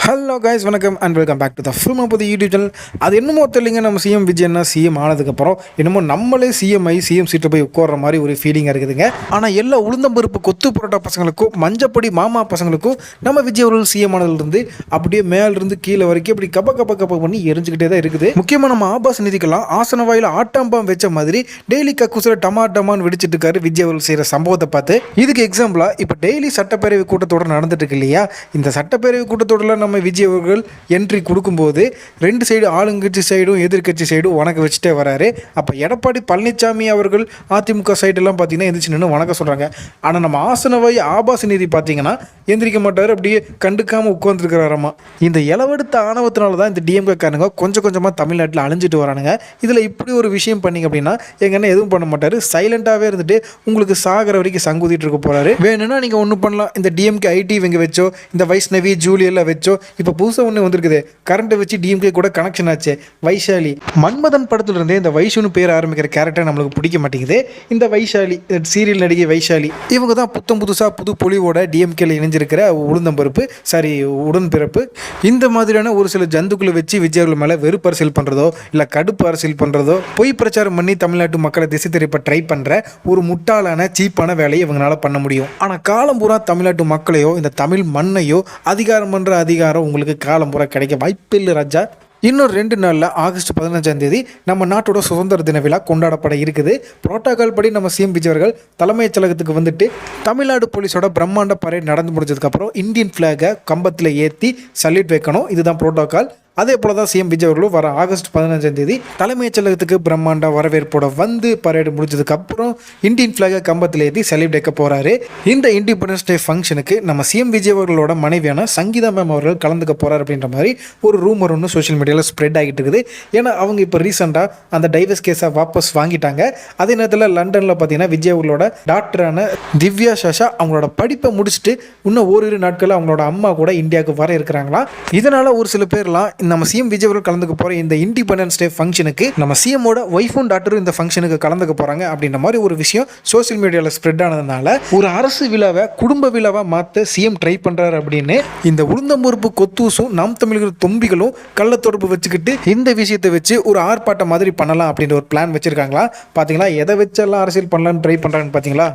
Hello guys, வணக்கம் and welcome back to the film of the YouTube channel. அது என்னமோ தெரியலிங்க, நம்ம சிஎம் விஜயன்னா சிஎம் ஆனதுக்கப்புறம் என்னமோ நம்மளே சிஎம் ஆகி சிஎம் சீட்டை போய் உட்கார்ற மாதிரி ஒரு ஃபீலிங்காக இருக்குதுங்க. ஆனால் எல்லா உளுந்தம்பருப்பு கொத்து புரோட்டா பசங்களுக்கும் மஞ்சப்படி மாமா பசங்களுக்கும் நம்ம விஜய் அவர்கள் சிஎம் ஆனதுலேருந்து அப்படியே மேலிருந்து கீழே வரைக்கும் அப்படி கப்ப பண்ணி எரிஞ்சுக்கிட்டே தான் இருக்குது. முக்கியமாக நம்ம ஆபாஸ் நிதிக்கெல்லாம் ஆசன வாயில் ஆட்டாம்பாம் வச்ச மாதிரி டெய்லி கக்கூசில் டமான்னு வெடிச்சிட்டு இருக்காரு விஜய் அவர்கள் செய்கிற சம்பவத்தை பார்த்து. இதுக்கு எக்ஸாம்பிளாக இப்போ டெய்லி சட்டப்பேரவை கூட்டத்தொடர் நடந்துட்டு இருக்கு இல்லையா? இந்த சட்டப்பேரவை கூட்டத்தொடரில் நம்ம விஜய் அவர்கள் என்ட்ரி கொடுக்கும்போது ரெண்டு சைடு ஆளுங்கட்சி சைடும் எதிர்கட்சி சைடும் வணக்கம் வச்சுட்டே வராரு. அப்போ எடப்பாடி பழனிசாமி அவர்கள் அதிமுக சைடெல்லாம் பார்த்தீங்கன்னா எந்திரிச்சு நின்று வணக்கம் சொல்கிறாங்க. ஆனால் நம்ம ஆசனவாய் ஆபாச நிதி பார்த்தீங்கன்னா எந்திரிக்க மாட்டார், அப்படியே கண்டுக்காமல் உட்காந்துருக்கிறாராமா. இந்த இளவெடுத்த ஆணவத்தினால தான் இந்த டிஎம்கே காரங்க கொஞ்சம் கொஞ்சமாக தமிழ்நாட்டில் அழிஞ்சிட்டு வரானுங்க. இதில் இப்படி ஒரு விஷயம் பண்ணிங்க அப்படின்னா எங்கன்னா எதுவும் பண்ண மாட்டார், சைலண்ட்டாகவே இருந்துட்டு உங்களுக்கு சாகிற வரைக்கும் சங்குதிட்டு இருக்க போகிறாரு. வேணும்னா நீங்கள் ஒன்றும் பண்ணலாம், இந்த டிஎம்கே ஐடி இவங்க வச்சோ இந்த வைஷ்ணவி ஜூலியெல்லாம் வச்சோ இப்போ புதுசாக ஒன்று வந்திருக்குது, கரண்ட்டை வச்சு டிஎம்கே கூட கனெக்ஷன் ஆச்சு. வைஷாலி மன்மதன் படத்துல இருந்தே இந்த வைஷுன்னு பேர் ஆரம்பிக்கிற கேரக்டர் நம்மளுக்கு பிடிக்க மாட்டேங்குது. இந்த வைஷாலி சீரியல் நடிகை வைஷாலி இவங்க தான் புதுசாக புது பொலிவோட டிஎம்கேல இணைஞ்சிருக்கிற உளுந்தம்பருப்பு உடன்பிறப்பு. இந்த மாதிரியான ஒரு சில ஜந்துக்களை வச்சு விஜயர்கள் மேலே வெறுப்பு அரசியல் பண்ணுறதோ இல்லை கடுப்பு அரசியல் பண்ணுறதோ பொய் பிரச்சாரம் பண்ணி தமிழ்நாட்டு மக்களை திசை திருப்ப ட்ரை பண்ணுற ஒரு முட்டாளான சீப்பான வேலையை இவங்களால பண்ண முடியும். ஆனால் காலம் பூரா தமிழ்நாட்டு மக்களையோ இந்த தமிழ் மண்ணையோ அதிகாரம் பண்ணுற அதிகாரம் உங்களுக்கு காலம் பூரா கிடைக்க வாய்ப்பில்லை ராஜா. இன்னும் 2 நாளில் ஆகஸ்ட் 15ஆம் தேதி நம்ம நாட்டோட சுதந்திர தின விழா கொண்டாடப்பட இருக்குது. புரோட்டோகால் படி நம்ம சிஎம் விஜய் அவர்கள் தலைமைச் செயலகத்துக்கு வந்துட்டு தமிழ்நாடு போலீஸோட பிரம்மாண்ட பரேட் நடந்து முடிஞ்சதுக்கப்புறம் இந்தியன் ஃப்ளாகை கம்பத்தில் ஏற்றி சல்யூட் வைக்கணும். இதுதான் புரோட்டோகால். அதே போல தான் சிஎம் விஜய் அவர்களும் வர ஆகஸ்ட் 15ஆம் தேதி தலைமைச் செயலகத்துக்கு பிரம்மாண்ட வரவேற்போட வந்து பரேடு முடிஞ்சதுக்கப்புறம் இந்தியன் ஃப்ளாகை கம்பத்தில் ஏற்றி சல்யூட் வைக்க போகிறாரு. இந்த இண்டிபெண்டன்ஸ் டே ஃபங்க்ஷனுக்கு நம்ம சிஎம் விஜய் அவர்களோட மனைவியான சங்கீதா மேம் அவர்கள் கலந்துக்க போகிறார் அப்படின்ற மாதிரி ஒரு ரூமர் ஒன்று சோஷியல் மீடியாவில் ஸ்ப்ரெட் ஆகிட்டு இருக்குது. ஏன்னா அவங்க இப்போ ரீசெண்டாக அந்த டைவர்ஸ் கேஸை வாபஸ் வாங்கிட்டாங்க. அதே நேரத்தில் லண்டனில் பார்த்தீங்கன்னா விஜய் அவர்களோட டாக்டரான திவ்யா சாஷா அவங்களோட படிப்பை முடிச்சுட்டு இன்னும் ஓரிரு நாட்களில் அவங்களோட அம்மா கூட இந்தியாவுக்கு வர இருக்கிறாங்களா. இதனால் ஒரு சில பேர்லாம் நம்ம சிஎம் விஜய் அவர்கள் கலந்துக்க போகிற இந்த இண்டிபெண்டன்ஸ் டே ஃபங்க்ஷனுக்கு நம்ம சிஎம்மோட ஒய்ஃபும் டாக்டரும் இந்த ஃபங்க்ஷனுக்கு கலந்துக்க போகிறாங்க அப்படின்ற மாதிரி ஒரு விஷயம் சோசியல் மீடியாவில் ஸ்ப்ரெட் ஆனதுனால ஒரு அரசு விழாவை குடும்ப விழாவாக மாற்ற சிஎம் ட்ரை பண்ணுறாரு அப்படின்னு இந்த உளுந்தம்பருப்பு கொத்தூசும் நாம் தமிழர்கள் தொம்பிகளும் கள்ளத்தொடர்பு வச்சுக்கிட்டு இந்த விஷயத்தை வச்சு ஒரு ஆர்ப்பாட்டம் மாதிரி பண்ணலாம் அப்படின்ற ஒரு பிளான் வச்சுருக்காங்களா. பார்த்தீங்களா, எதை வச்செல்லாம் அரசியல் பண்ணலான்னு ட்ரை பண்ணுறான்னு பார்த்தீங்களா.